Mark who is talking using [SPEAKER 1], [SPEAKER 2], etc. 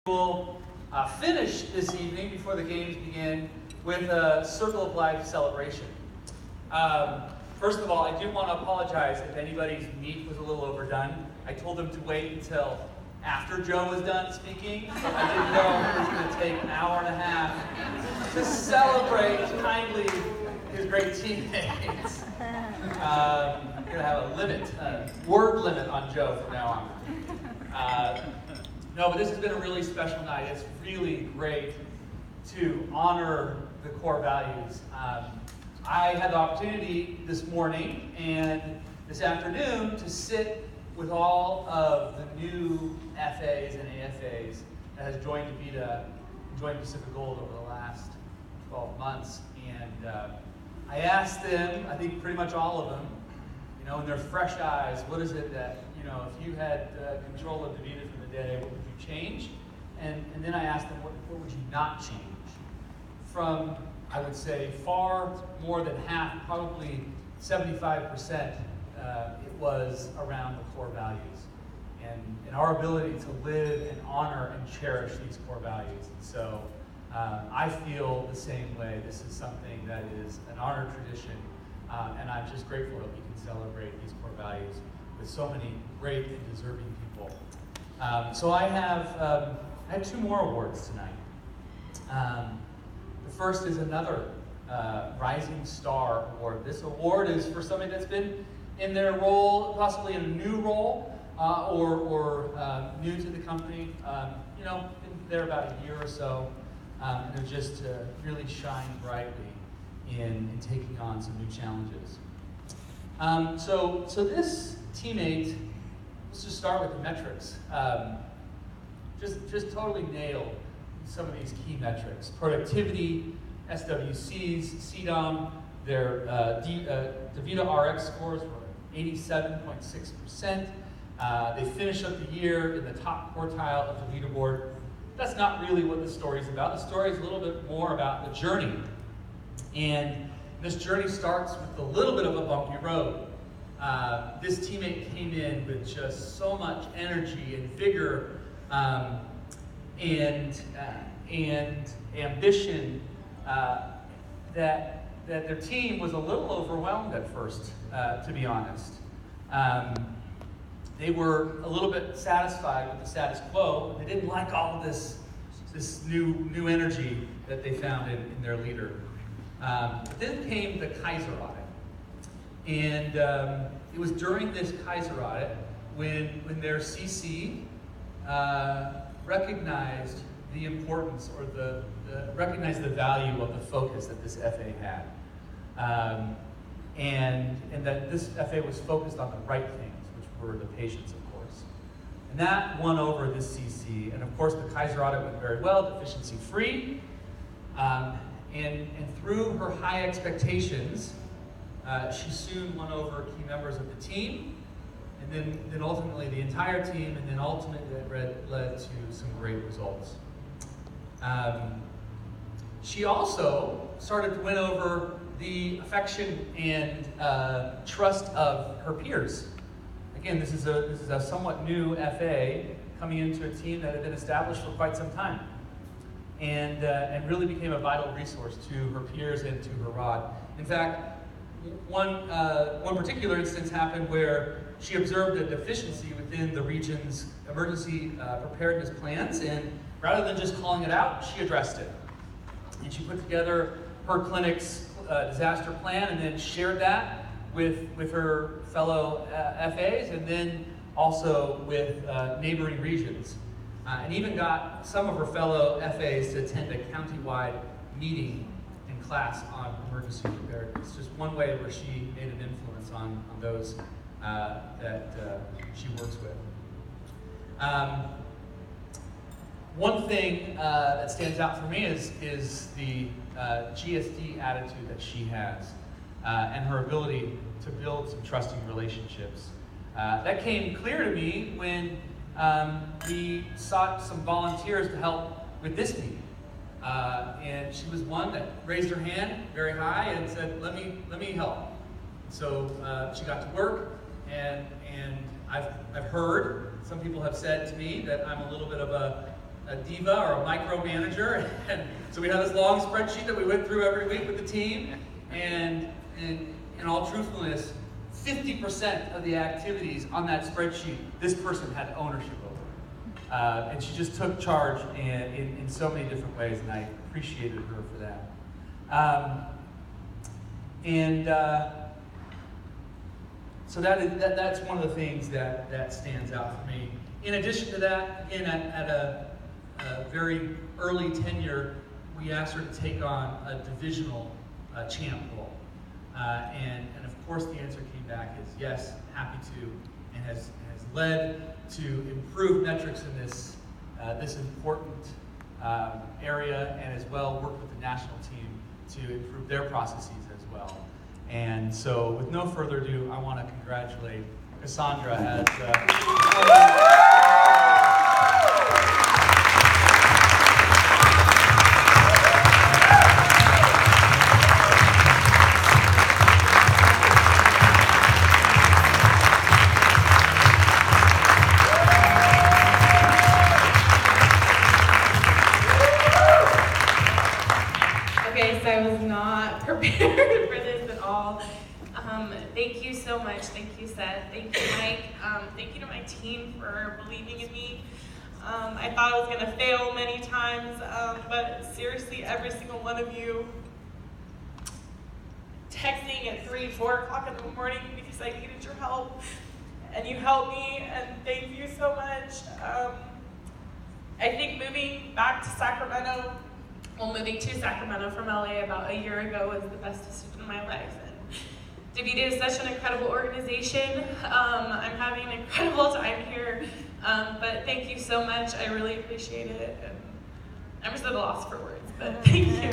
[SPEAKER 1] We'll finish this evening before the games begin with a Circle of Life celebration. First of all, I do want to apologize if anybody's meat was a little overdone. I told them to wait until after Joe was done speaking. I didn't know it was going to take an hour and a half to celebrate kindly his great teammates. I'm going to have a limit, word limit on Joe from now on. No, but this has been a really special night. It's really great to honor the core values. I had the opportunity this morning and this afternoon to sit with all of the new FAs and AFAs that has joined DaVita and joined Pacific Gold over the last 12 months. And I asked them, I think pretty much all of them, in their fresh eyes, what is it that, if you had control of DaVita for the day, what would you change? And then I asked them, what would you not change? From, I would say, far more than half, probably 75%, it was around the core values and our ability to live and honor and cherish these core values. And so I feel the same way. This is something that is an honored tradition, and I'm just grateful that we can celebrate these core values with so many great and deserving people. So I have two more awards tonight. The first is another Rising Star Award. This award is for somebody that's been in their role, possibly in a new role, or new to the company, been there about a year or so, and have just really shined brightly in taking on some new challenges. So this teammate, let's just start with the metrics. Just totally nailed some of these key metrics. Productivity, SWCs, CDOM, their DaVita RX scores were 87.6%. They finished up the year in the top quartile of the leaderboard. That's not really what the story's about. The story is a little bit more about the journey. And this journey starts with a little bit of a bumpy road. This teammate came in with just so much energy and vigor and ambition that their team was a little overwhelmed at first, to be honest. They were a little bit satisfied with the status quo. They didn't like all of this new energy that they found in their leader. But then came the Kaiser audit. And it was during this Kaiser audit when their CC recognized the importance or recognized the value of the focus that this FA had. And that this FA was focused on the right things, which were the patients, of course. And that won over this CC. And of course, the Kaiser audit went very well, deficiency-free. And through her high expectations, she soon won over key members of the team, and then ultimately the entire team, and then ultimately that led to some great results. She also started to win over the affection and trust of her peers. Again, this is a somewhat new FA coming into a team that had been established for quite some time, and really became a vital resource to her peers and to her rod. In fact, one particular instance happened where she observed a deficiency within the region's emergency preparedness plans, and rather than just calling it out, she addressed it. And she put together her clinic's disaster plan and then shared that with her fellow FAs, and then also with neighboring regions. And even got some of her fellow FAs to attend a county-wide meeting and class on emergency preparedness. Just one way where she made an influence on those that she works with. One thing that stands out for me is the GSD attitude that she has and her ability to build some trusting relationships. That came clear to me when we sought some volunteers to help with this meeting. And she was one that raised her hand very high and said, let me help. So she got to work, and I've heard, some people have said to me that I'm a little bit of a a diva or a micromanager, and so we had this long spreadsheet that we went through every week with the team, and in all truthfulness, 50% of the activities on that spreadsheet, this person had ownership over. And she just took charge in so many different ways, and I appreciated her for that. So that's one of the things that stands out for me. In addition to that, again, at a very early tenure, we asked her to take on a divisional champ role. And of course the answer came back is yes, happy to, and has led to improved metrics in this important area, and as well worked with the national team to improve their processes as well. And so with no further ado, I want to congratulate Kasandra as
[SPEAKER 2] Okay, so I was not prepared for this at all. Thank you so much. Thank you, Seth. Thank you, Mike. Thank you to my team for believing in me. I thought I was going to fail many times, but seriously, every single one of you texting at 3, 4 o'clock in the morning because I needed your help, and you helped me, and thank you so much. I think moving to Sacramento from LA about a year ago was the best decision of my life. And DaVita is such an incredible organization. I'm having an incredible time here, but thank you so much. I really appreciate it. And I'm just at a loss for words, but thank you.